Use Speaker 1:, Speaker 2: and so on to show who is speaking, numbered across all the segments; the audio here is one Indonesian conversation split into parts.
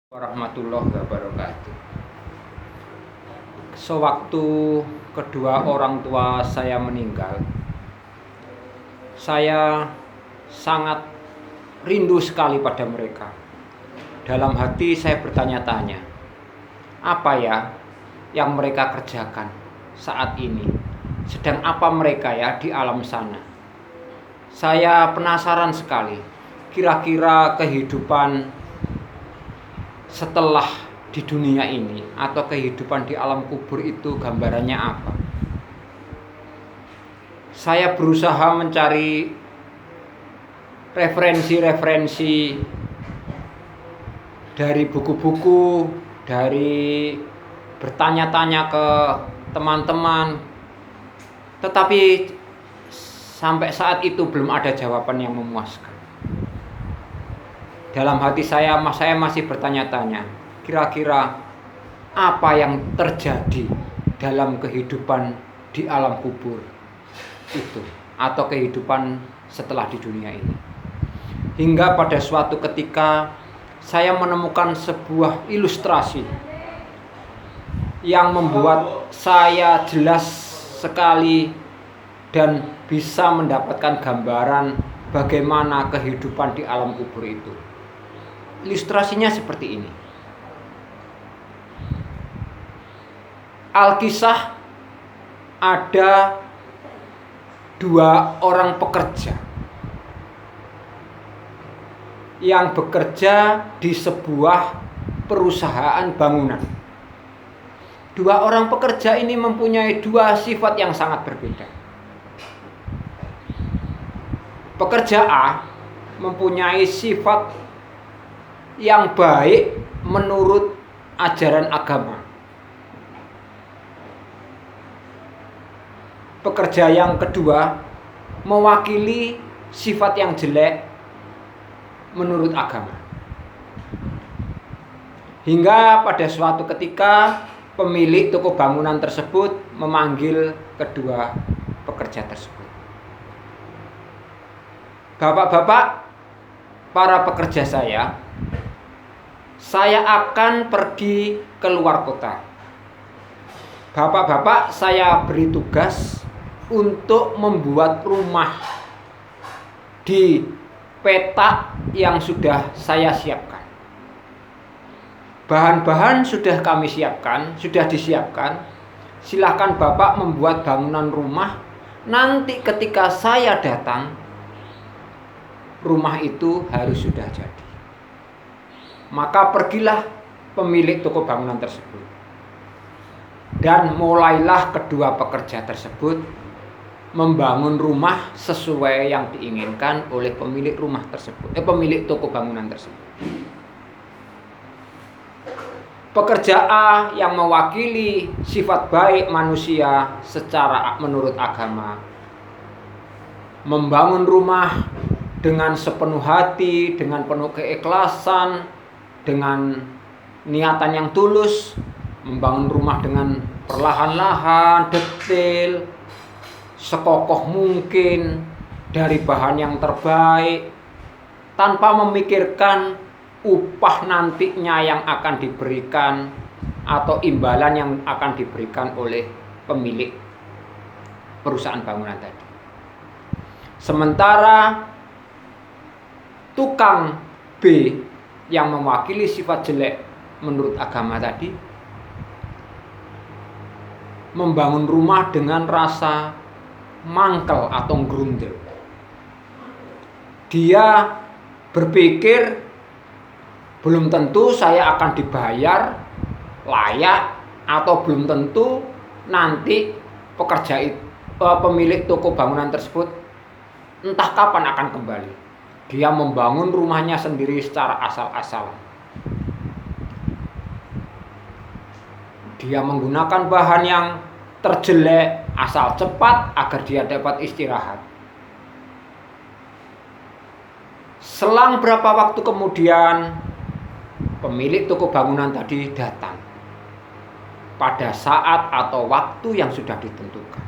Speaker 1: Warahmatullahi wabarakatuh. Sewaktu kedua orang tua saya meninggal, saya sangat rindu sekali pada mereka. Dalam hati saya bertanya-tanya, apa ya yang mereka kerjakan saat ini? Sedang apa mereka ya di alam sana? Saya penasaran sekali, kira-kira kehidupan setelah di dunia ini atau kehidupan di alam kubur itu gambarannya apa? Saya berusaha mencari referensi-referensi dari buku-buku, dari bertanya-tanya ke teman-teman, tetapi sampai saat itu belum ada jawaban yang memuaskan. Dalam hati saya masih bertanya-tanya, kira-kira apa yang terjadi dalam kehidupan di alam kubur itu, atau kehidupan setelah di dunia ini. Hingga pada suatu ketika saya menemukan sebuah ilustrasi yang membuat saya jelas sekali dan bisa mendapatkan gambaran bagaimana kehidupan di alam kubur itu. Ilustrasinya seperti ini. Alkisah ada dua orang pekerja yang bekerja di sebuah perusahaan bangunan. Dua orang pekerja ini mempunyai dua sifat yang sangat berbeda. Pekerja A mempunyai sifat yang baik menurut ajaran agama. Pekerja yang kedua mewakili sifat yang jelek menurut agama. Hingga pada suatu ketika pemilik toko bangunan tersebut memanggil kedua pekerja tersebut. Bapak-bapak, para pekerja saya akan pergi ke luar kota. Bapak-bapak, saya beri tugas untuk membuat rumah di petak yang sudah saya siapkan. Bahan-bahan sudah kami siapkan, sudah disiapkan. Silahkan Bapak membuat bangunan rumah. Nanti ketika saya datang, rumah itu harus sudah jadi. Maka pergilah pemilik toko bangunan tersebut. Dan mulailah kedua pekerja tersebut membangun rumah sesuai yang diinginkan oleh pemilik rumah tersebut, pemilik toko bangunan tersebut. Pekerja A yang mewakili sifat baik manusia secara menurut agama membangun rumah dengan sepenuh hati, dengan penuh keikhlasan, dengan niatan yang tulus, membangun rumah dengan perlahan-lahan, detail, sekokoh mungkin, dari bahan yang terbaik, tanpa memikirkan upah nantinya yang akan diberikan atau imbalan yang akan diberikan oleh pemilik perusahaan bangunan tadi. Sementara tukang B yang mewakili sifat jelek menurut agama tadi membangun rumah dengan rasa mangkel atau grundel. Dia berpikir belum tentu saya akan dibayar layak, atau belum tentu nanti pemilik toko bangunan tersebut entah kapan akan kembali. Dia membangun rumahnya sendiri secara asal-asalan. Dia menggunakan bahan yang terjelek asal cepat agar dia dapat istirahat. Selang berapa waktu kemudian pemilik toko bangunan tadi datang pada saat atau waktu yang sudah ditentukan.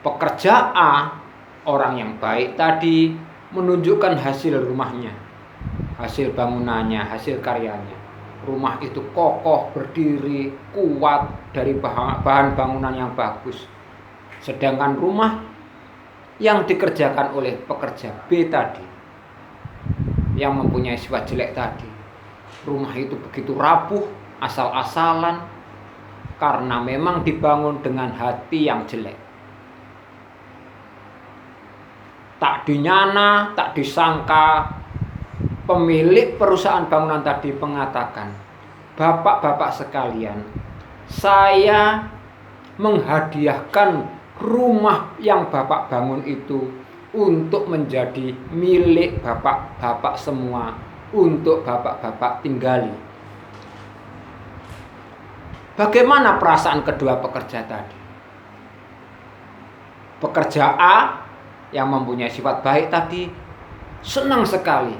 Speaker 1: Pekerja A, orang yang baik tadi, menunjukkan hasil rumahnya. hasil bangunannya, hasil karyanya. Rumah itu kokoh, berdiri, kuat dari bahan bangunan yang bagus. Sedangkan rumah yang dikerjakan oleh pekerja B tadi, yang mempunyai sifat jelek tadi, rumah itu begitu rapuh, asal-asalan, karena memang dibangun dengan hati yang jelek. Tak dinyana, tak disangka, pemilik perusahaan bangunan tadi mengatakan, "Bapak-bapak sekalian, saya menghadiahkan rumah yang Bapak bangun itu untuk menjadi milik bapak-bapak semua, untuk bapak-bapak tinggali." Bagaimana perasaan kedua pekerja tadi? Pekerja A yang mempunyai sifat baik tadi senang sekali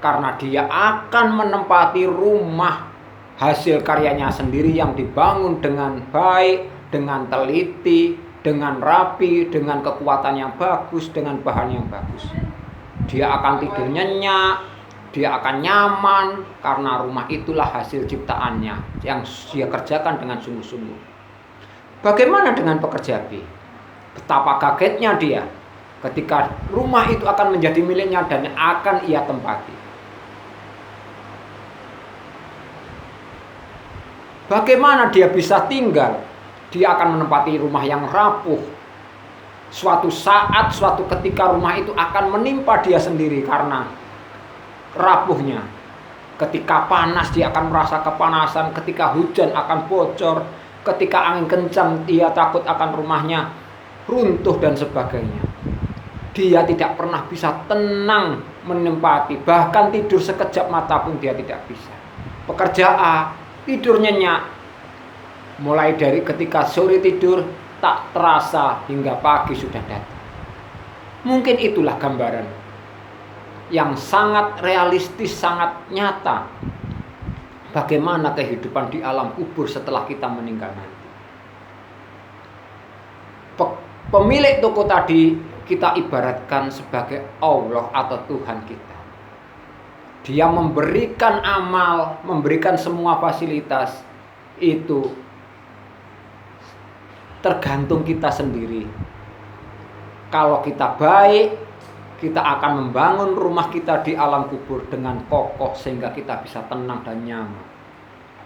Speaker 1: karena dia akan menempati rumah hasil karyanya sendiri yang dibangun dengan baik, dengan teliti, dengan rapi, dengan kekuatan yang bagus, dengan bahan yang bagus. Dia akan tidur nyenyak, dia akan nyaman karena rumah itulah hasil ciptaannya yang dia kerjakan dengan sungguh-sungguh. Bagaimana dengan pekerja B? Betapa kagetnya dia ketika rumah itu akan menjadi miliknya dan akan ia tempati. Bagaimana dia bisa tinggal? Dia akan menempati rumah yang rapuh. Suatu saat, suatu ketika rumah itu akan menimpa dia sendiri karena rapuhnya. Ketika panas dia akan merasa kepanasan, ketika hujan akan bocor, ketika angin kencang dia takut akan rumahnya runtuh dan sebagainya. Dia tidak pernah bisa tenang menempati, bahkan tidur sekejap mata pun dia tidak bisa. Pekerja A tidur nyenyak, mulai dari ketika sore tidur tak terasa hingga pagi sudah datang. Mungkin itulah gambaran yang sangat realistis, sangat nyata bagaimana kehidupan di alam kubur setelah kita meninggal nanti. Pemilik toko tadi kita ibaratkan sebagai Allah atau Tuhan kita. Dia memberikan amal, memberikan semua fasilitas itu tergantung kita sendiri. Kalau kita baik, kita akan membangun rumah kita di alam kubur dengan kokoh sehingga kita bisa tenang dan nyaman.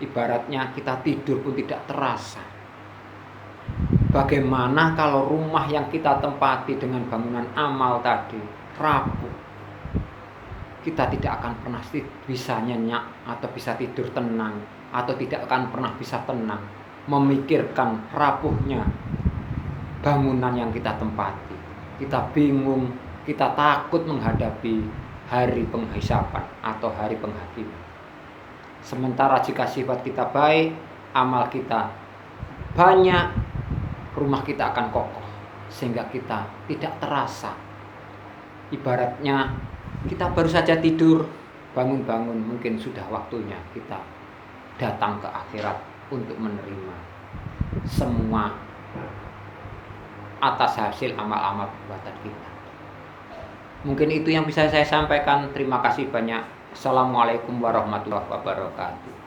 Speaker 1: Ibaratnya kita tidur pun tidak terasa. Bagaimana kalau rumah yang kita tempati dengan bangunan amal tadi rapuh? Kita tidak akan pernah bisa nyenyak atau bisa tidur tenang, atau tidak akan pernah bisa tenang memikirkan rapuhnya bangunan yang kita tempati. Kita bingung, kita takut menghadapi hari penghisapan atau hari penghakiman. Sementara jika sifat kita baik, amal kita banyak, rumah kita akan kokoh sehingga kita tidak terasa. Ibaratnya kita baru saja tidur, bangun-bangun mungkin sudah waktunya kita datang ke akhirat untuk menerima semua atas hasil amal-amal perbuatan kita. Mungkin itu yang bisa saya sampaikan. Terima kasih banyak. Assalamualaikum warahmatullahi wabarakatuh.